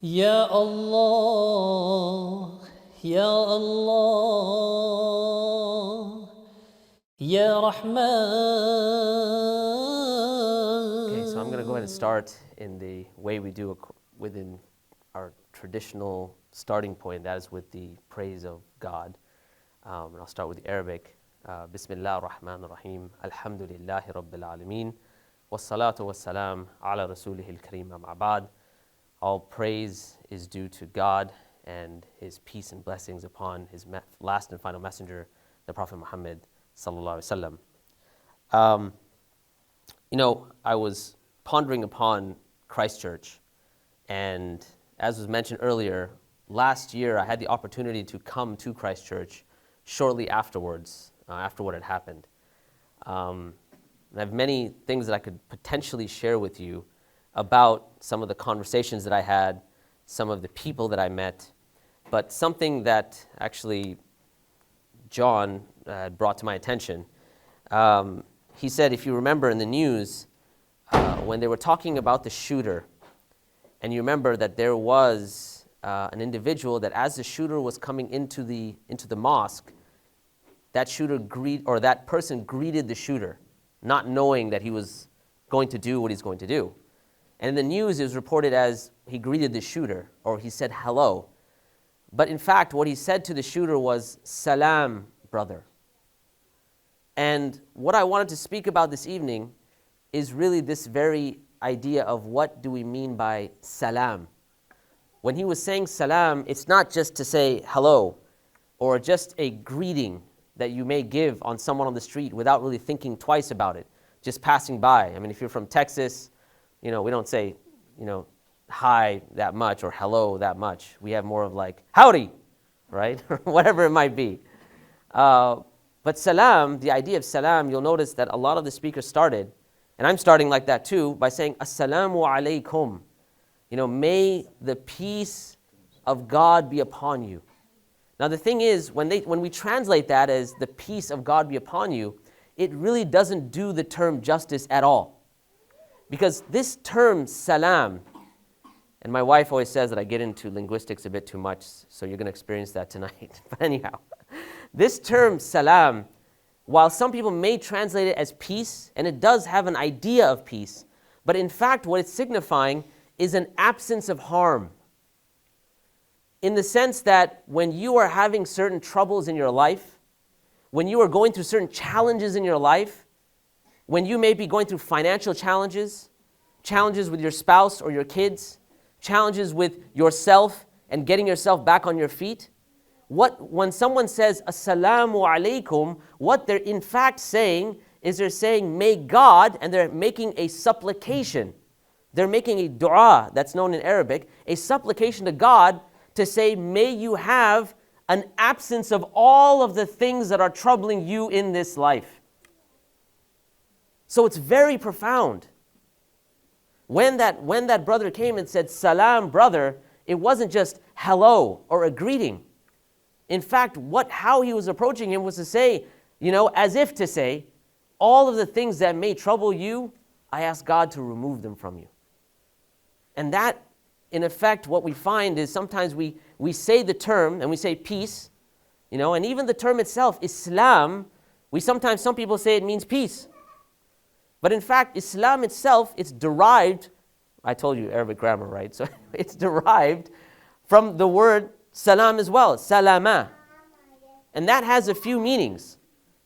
Ya Allah, Ya Allah, Ya Rahman. Okay, so I'm going to go ahead and start in the way we do within our traditional starting point, that is with the praise of God. And I'll start with the Arabic. Bismillah ar-Rahman ar-Rahim. Alhamdulillahi Rabbil Alameen. Wassalatu wassalam ala Rasulihil Kareem amma ba'd. All praise is due to God and His peace and blessings upon His last and final messenger, the Prophet Muhammad sallallahu alaihi wasallam. I was pondering upon Christchurch, and as was mentioned earlier, last year I had the opportunity to come to Christchurch shortly afterwards, after what had happened. And I have many things that I could potentially share with you about some of the conversations that I had, some of the people that I met, but something that actually John had brought to my attention. He said, if you remember in the news, when they were talking about the shooter, and you remember that there was an individual that as the shooter was coming into the mosque, that person greeted the shooter, not knowing that he was going to do what he's going to do. And in the news, it was reported as he greeted the shooter, or he said hello. But in fact, what he said to the shooter was, Salam, brother. And what I wanted to speak about this evening is really this very idea of what do we mean by salam. When he was saying salam, it's not just to say hello, or just a greeting that you may give on someone on the street without really thinking twice about it, just passing by. I mean, if you're from Texas, we don't say, hi that much or hello that much. We have more of like, howdy, right? Or whatever it might be. But salam, the idea of salam, you'll notice that a lot of the speakers started, and I'm starting like that too, by saying, Assalamu alaikum. May the peace of God be upon you. Now the thing is, when we translate that as the peace of God be upon you, it really doesn't do the term justice at all. Because this term, salam, and my wife always says that I get into linguistics a bit too much, so you're going to experience that tonight. But anyhow, this term, salam, while some people may translate it as peace, and it does have an idea of peace, but in fact what it's signifying is an absence of harm. In the sense that when you are having certain troubles in your life, when you are going through certain challenges in your life, when you may be going through financial challenges with your spouse or your kids, challenges with yourself and getting yourself back on your feet, when someone says, Assalamu alaikum, what they're in fact saying is they're saying, may God, and they're making a supplication. They're making a dua, that's known in Arabic, a supplication to God to say, may you have an absence of all of the things that are troubling you in this life. So it's very profound. When that brother came and said, Salam, brother, it wasn't just hello or a greeting. In fact, how he was approaching him was to say, as if to say, all of the things that may trouble you, I ask God to remove them from you. And that, in effect, what we find is sometimes we say the term and we say peace, and even the term itself, Islam, some people say it means peace. But in fact, Islam itself, it's derived, I told you Arabic grammar, right? So it's derived from the word salam as well, salama. And that has a few meanings.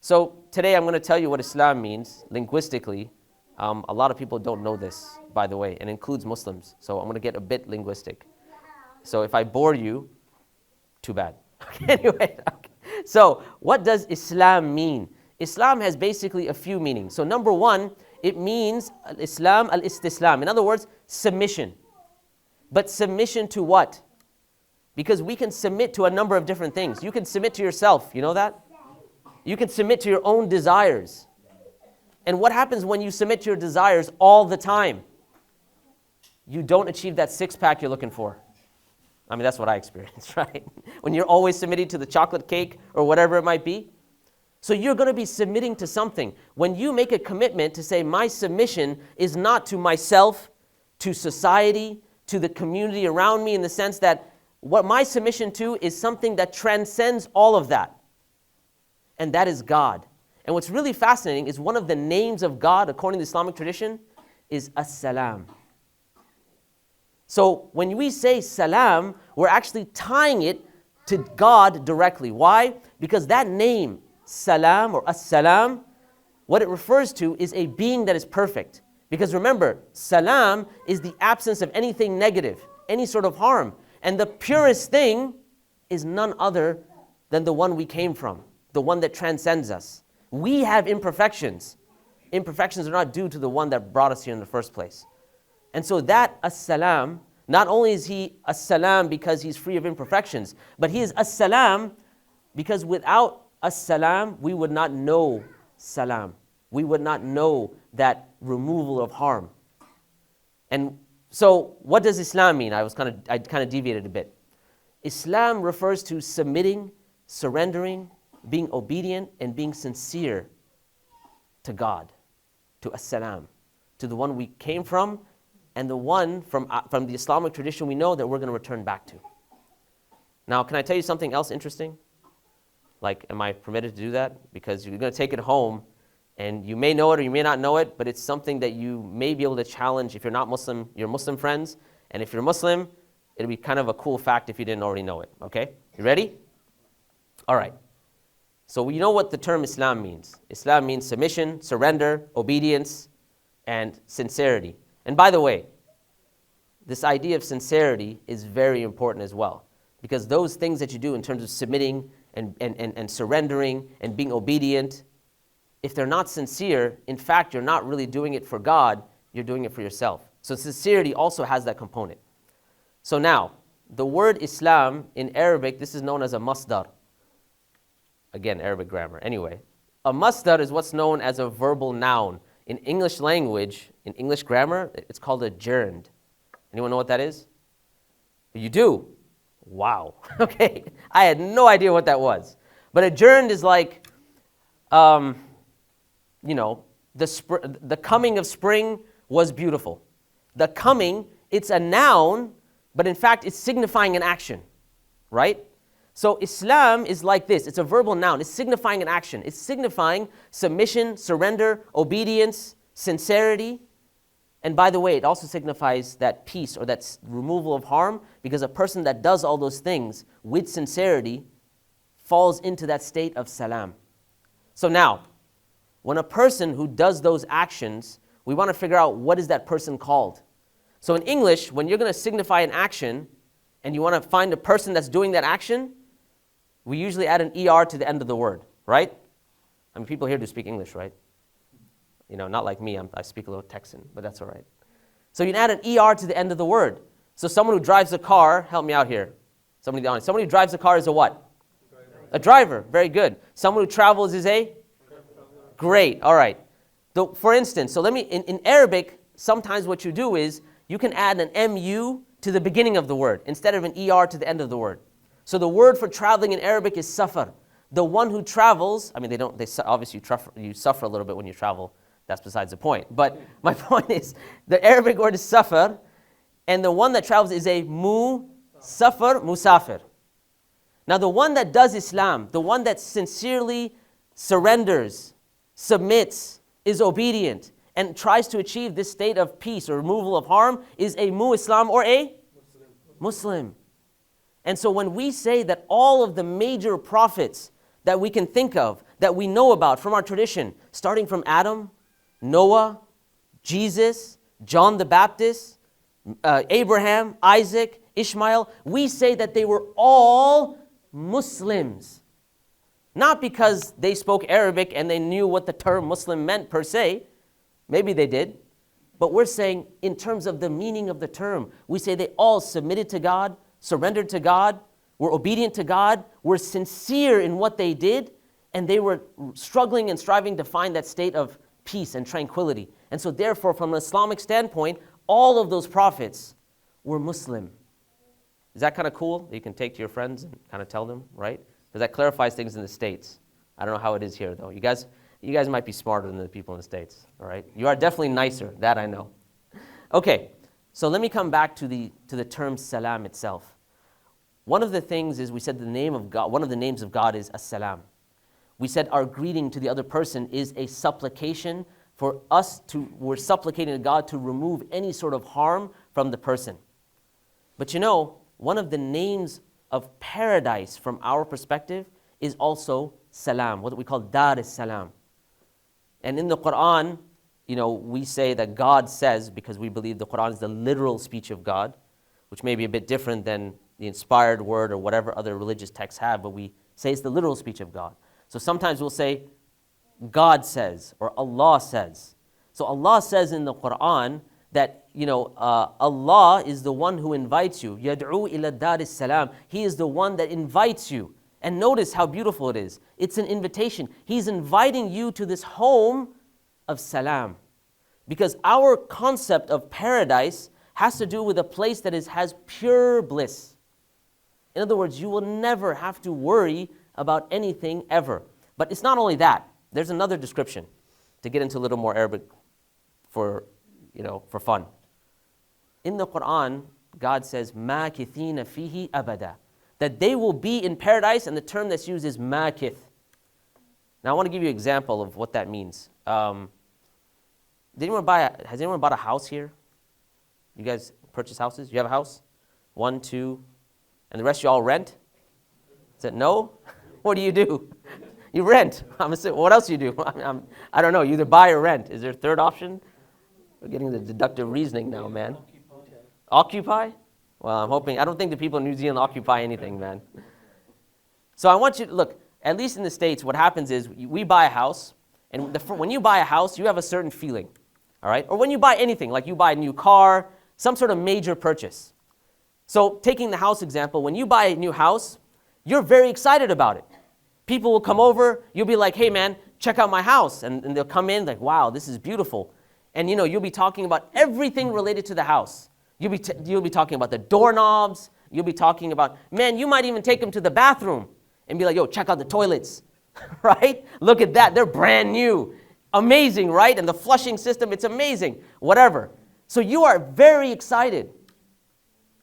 So today I'm going to tell you what Islam means linguistically. A lot of people don't know this, by the way, and includes Muslims. So I'm going to get a bit linguistic. So if I bore you, too bad. Anyway, okay. So what does Islam mean? Islam has basically a few meanings. So number one, it means Islam al-istislam. In other words, submission. But submission to what? Because we can submit to a number of different things. You can submit to yourself, you know that? You can submit to your own desires. And what happens when you submit to your desires all the time? You don't achieve that six-pack you're looking for. I mean, that's what I experienced, right? When you're always submitting to the chocolate cake or whatever it might be. So you're going to be submitting to something. When you make a commitment to say, my submission is not to myself, to society, to the community around me in the sense that what my submission to is something that transcends all of that. And that is God. And what's really fascinating is one of the names of God, according to the Islamic tradition, is Salam. So when we say Salam, we're actually tying it to God directly. Why? Because that name, Salam or Salam, what it refers to is a being that is perfect. Because remember, Salam is the absence of anything negative, any sort of harm. And the purest thing is none other than the one we came from, the one that transcends us. We have imperfections. Imperfections are not due to the one that brought us here in the first place. And so that Salam, not only is he Salam because he's free of imperfections, but he is Salam because without Salam, we would not know Salam. We would not know that removal of harm. And so what does Islam mean? I kind of deviated a bit. Islam refers to submitting, surrendering, being obedient, and being sincere to God, to As-Salam, to the one we came from, and the one from the Islamic tradition we know that we're going to return back to. Now, can I tell you something else interesting? Like, am I permitted to do that? Because you're going to take it home, and you may know it or you may not know it, but it's something that you may be able to challenge if you're not Muslim, your Muslim friends. And if you're Muslim, it'll be kind of a cool fact if you didn't already know it. Okay? You ready? All right. So we know what the term Islam means. Islam means submission, surrender, obedience, and sincerity. And by the way, this idea of sincerity is very important as well. Because those things that you do in terms of submitting and surrendering and being obedient, if they're not sincere, in fact, you're not really doing it for God, you're doing it for yourself. So sincerity also has that component. So now, the word Islam in Arabic, this is known as a masdar. Again, Arabic grammar. Anyway, a masdar is what's known as a verbal noun. In English language, in English grammar, it's called a gerund. Anyone know what that is? You do? Wow. Okay. I had no idea what that was. But a gerund is like, the coming of spring was beautiful. The coming, it's a noun, but in fact, it's signifying an action, right? So Islam is like this. It's a verbal noun. It's signifying an action. It's signifying submission, surrender, obedience, sincerity. And by the way, it also signifies that peace or that removal of harm, because a person that does all those things with sincerity falls into that state of salam. So now, when a person who does those actions, we want to figure out what is that person called. So in English, when you're going to signify an action and you want to find a person that's doing that action, we usually add an ER to the end of the word, right? I mean, people here do speak English, right? Not like me, I speak a little Texan, but that's all right. So you can add an ER to the end of the word. So someone who drives a car, help me out here. Somebody in the audience. Somebody who drives a car is a what? A driver, very good. Someone who travels is a? Great, all right. For instance, so in Arabic, sometimes what you do is you can add an MU to the beginning of the word instead of an ER to the end of the word. So the word for traveling in Arabic is safar. The one who travels, I mean, obviously you suffer a little bit when you travel. That's besides the point. But my point is, the Arabic word is safar, and the one that travels is a musafir. Now the one that does Islam, the one that sincerely surrenders, submits, is obedient, and tries to achieve this state of peace or removal of harm is a Islam or a Muslim. And so when we say that all of the major prophets that we can think of, that we know about from our tradition, starting from Adam, Noah, Jesus, John the Baptist, Abraham, Isaac, Ishmael, we say that they were all Muslims. Not because they spoke Arabic and they knew what the term Muslim meant per se. Maybe they did. But we're saying in terms of the meaning of the term, we say they all submitted to God, surrendered to God, were obedient to God, were sincere in what they did, and they were struggling and striving to find that state of peace and tranquility. And so therefore, from an Islamic standpoint, all of those prophets were Muslim. Is that kind of cool? You can take to your friends and kind of tell them, right? Because that clarifies things in the States. I don't know how it is here, though. You guys might be smarter than the people in the States, all right? You are definitely nicer, that I know. Okay, So let me come back to the term salam itself. One of the things is we said the name of God, one of the names of God is as-salam. We said our greeting to the other person is a supplication for us to, we're supplicating to God to remove any sort of harm from the person. But you know, one of the names of paradise from our perspective is also salam, what we call dar es-salam. And in the Quran, you know, we say that God says, because we believe the Quran is the literal speech of God, which may be a bit different than the inspired word or whatever other religious texts have, but we say it's the literal speech of God. So sometimes we'll say, God says, or Allah says. So Allah says in the Quran that, you know, Allah is the one who invites you. Yad'u ila dar es-salam. He is the one that invites you. And notice how beautiful it is. It's an invitation. He's inviting you to this home of salam. Because our concept of paradise has to do with a place that has pure bliss. In other words, you will never have to worry about anything ever. But it's not only that. There's another description to get into a little more Arabic for fun. In the Quran, God says, مَاكِثِينَ فِيهِ أَبَدًا, that they will be in paradise, and the term that's used is makith. Now I want to give you an example of what that means. Has anyone bought a house here? You guys purchase houses? You have a house? 1, 2, and the rest you all rent? Is it no? What do? You rent. What else do you do? I don't know. You either buy or rent. Is there a third option? We're getting the deductive reasoning now, man. Occupy? Well, I'm hoping. I don't think the people in New Zealand occupy anything, man. So I want you to look. At least in the States, what happens is we buy a house, and when you buy a house, you have a certain feeling, all right? Or when you buy anything, like you buy a new car, some sort of major purchase. So taking the house example, when you buy a new house, you're very excited about it. People will come over, you'll be like, hey man, check out my house. And they'll come in like, wow, this is beautiful. And you know, you'll be talking about everything related to the house. You'll be talking about the doorknobs. You'll be talking about, man, you might even take them to the bathroom and be like, yo, check out the toilets, right? Look at that, they're brand new. Amazing, right? And the flushing system, it's amazing, whatever. So you are very excited.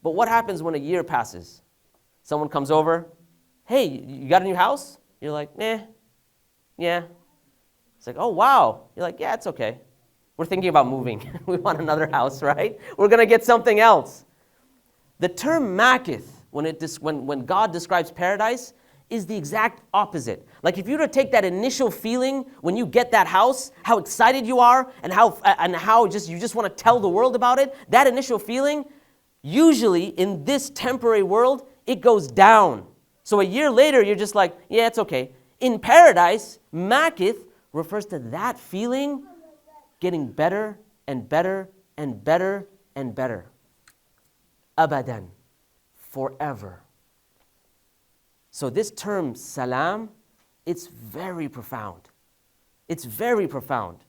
But what happens when a year passes? Someone comes over, hey, you got a new house? You're like, yeah. It's like, oh, wow. You're like, yeah, it's okay. We're thinking about moving. We want another house, right? We're going to get something else. The term makith, when God describes paradise, is the exact opposite. Like if you were to take that initial feeling when you get that house, how excited you are, and how you just want to tell the world about it, that initial feeling, usually in this temporary world, it goes down. So a year later, you're just like, yeah, it's okay. In paradise, makith refers to that feeling getting better and better and better and better. Abadan, forever. So this term, salam, it's very profound. It's very profound.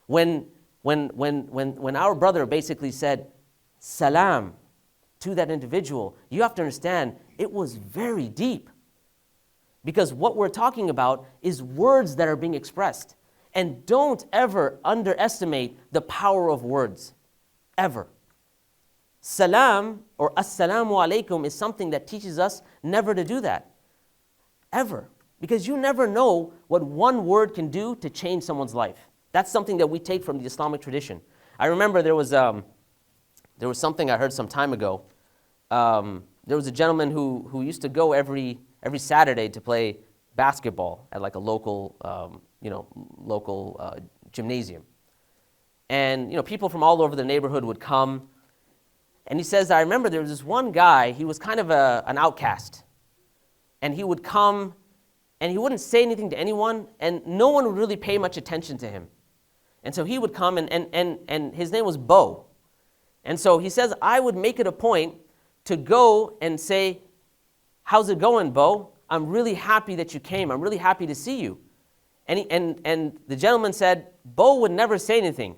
When our brother basically said, salam, to that individual, you have to understand it was very deep. Because what we're talking about is words that are being expressed. And don't ever underestimate the power of words. Ever. Salam or assalamu alaikum is something that teaches us never to do that. Ever. Because you never know what one word can do to change someone's life. That's something that we take from the Islamic tradition. I remember there was something I heard some time ago. There was a gentleman who used to go every Saturday to play basketball at like a local gymnasium. And people from all over the neighborhood would come. And he says, I remember there was this one guy, he was kind of an outcast. And he would come and he wouldn't say anything to anyone, and no one would really pay much attention to him. And so he would come, and his name was Bo. And so he says, I would make it a point to go and say, how's it going, Bo? I'm really happy that you came. I'm really happy to see you. And the gentleman said, Bo would never say anything.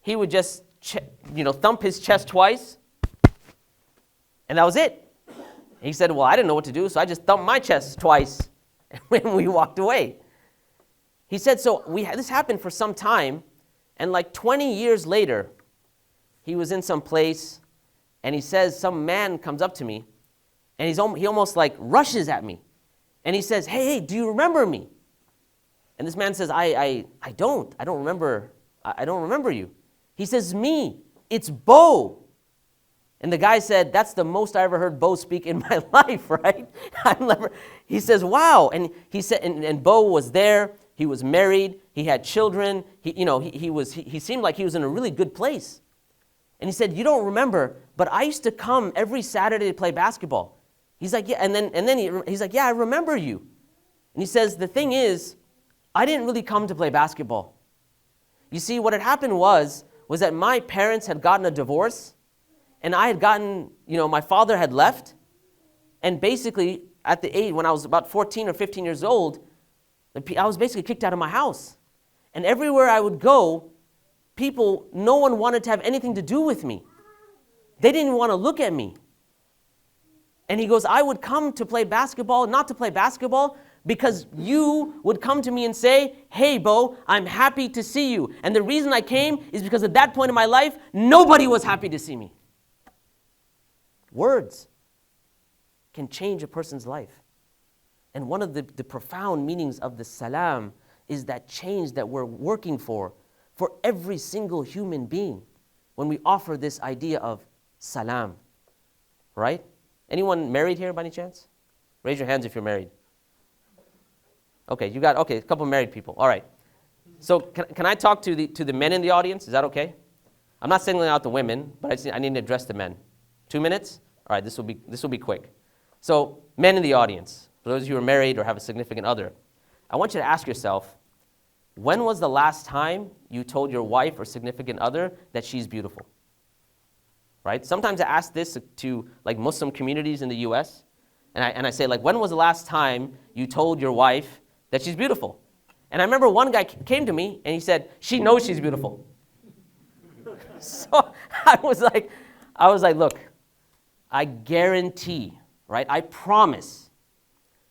He would just thump his chest twice, and that was it. He said, well, I didn't know what to do, so I just thumped my chest twice, and we walked away. He said, so this happened for some time, and like 20 years later, he was in some place, and he says, some man comes up to me, and he almost like rushes at me. And he says, hey, do you remember me? And this man says, I don't remember you. He says, me, it's Bo. And the guy said, that's the most I ever heard Bo speak in my life, right? He says, wow. And he said, and Bo was there. He was married. He had children. He seemed like he was in a really good place. And he said, you don't remember, but I used to come every Saturday to play basketball. He's like, yeah. And then he's like, yeah, I remember you. And he says, the thing is, I didn't really come to play basketball. You see, what had happened was that my parents had gotten a divorce, and I had gotten, my father had left, and basically at the age, when I was about 14 or 15 years old, I was basically kicked out of my house. And everywhere I would go, no one wanted to have anything to do with me. They didn't want to look at me. And he goes, I would come to play basketball, not to play basketball, because you would come to me and say, hey, Bo, I'm happy to see you. And the reason I came is because at that point in my life, nobody was happy to see me. Words can change a person's life. And one of the profound meanings of the salam is that change that we're working for every single human being when we offer this idea of salam, right? Anyone married here by any chance? Raise your hands if you're married. Okay, a couple of married people. All right. So can I talk to the men in the audience? Is that okay? I'm not singling out the women, but I need to address the men. 2 minutes? All right, this will be quick. So, men in the audience, for those of you who are married or have a significant other, I want you to ask yourself, when was the last time you told your wife or significant other that she's beautiful? Right? Sometimes I ask this to like Muslim communities in the US, and I say, like, when was the last time you told your wife that she's beautiful? And I remember one guy came to me and he said, she knows she's beautiful. So I was like, look, I guarantee, right? I promise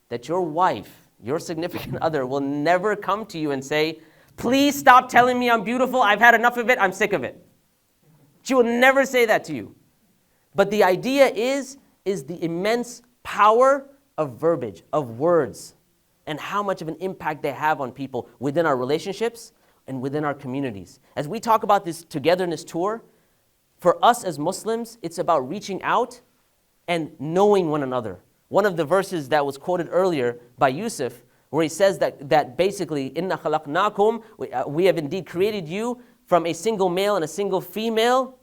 that your wife, your significant other, will never come to you and say, please stop telling me I'm beautiful. I've had enough of it. I'm sick of it. She will never say that to you. But the idea is the immense power of verbiage, of words, and how much of an impact they have on people within our relationships and within our communities. As we talk about this togetherness tour, for us as Muslims, it's about reaching out and knowing one another. One of the verses that was quoted earlier by Yusuf, where he says that basically, إِنَّا خَلَقْنَاكُمْ, we have indeed created you from a single male and a single female,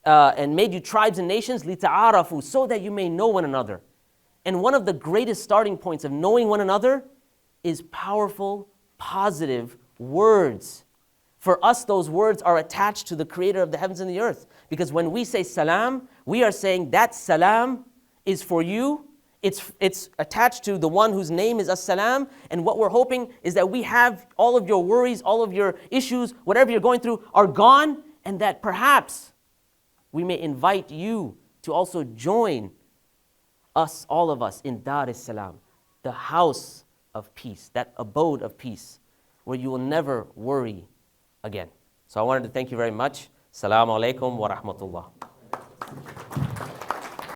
and made you tribes and nations, لِتَعَارَفُوا, so that you may know one another. And one of the greatest starting points of knowing one another is powerful, positive words. For us, those words are attached to the creator of the heavens and the earth. Because when we say salam, we are saying that salam is for you. It's attached to the one whose name is as-salam. And what we're hoping is that we have all of your worries, all of your issues, whatever you're going through are gone. And that perhaps we may invite you to also join us, all of us, in Dar es-Salam, the house of peace, that abode of peace, where you will never worry again. So I wanted to thank you very much. Assalamu alaikum wa rahmatullah.